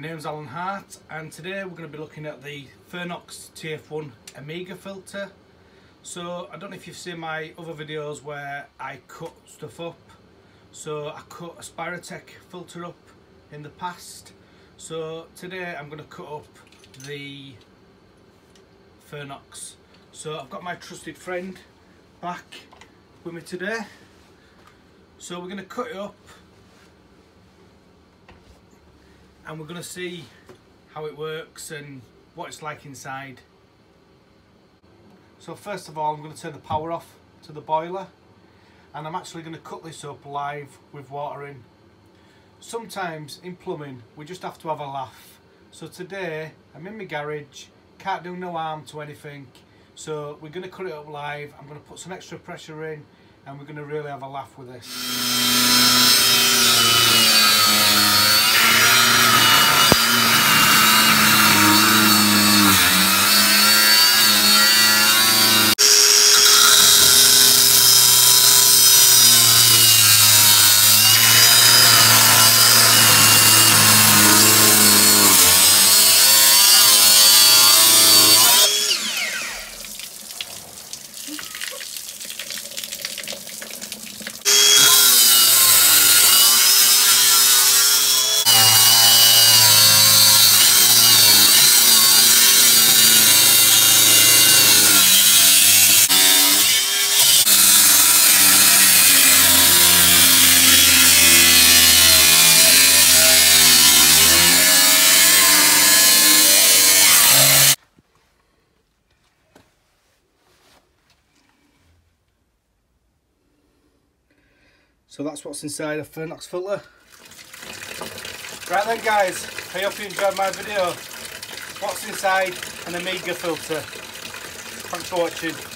name's Hart, and today we're going to be looking at the Fernox TF1 Amiga filter. So I don't know if you've seen my other videos where I cut stuff up. So I cut a Spirotech filter up in the past. So today I'm going to cut up the Fernox. So I've got my trusted friend back with me today. So we're going to cut it up and we're going to see how it works and what it's like inside. So first of all, I'm going to turn the power off to the boiler, and I'm actually going to cut this up live with water in. Sometimes in plumbing we just have to have a laugh. So today I'm in my garage, can't do no harm to anything, so we're going to cut it up live. I'm going to put some extra pressure in and we're going to really have a laugh with this. So that's what's inside a Fernox filter. Right then guys, I hope you enjoyed my video. What's inside an Amiga filter. Thanks for watching.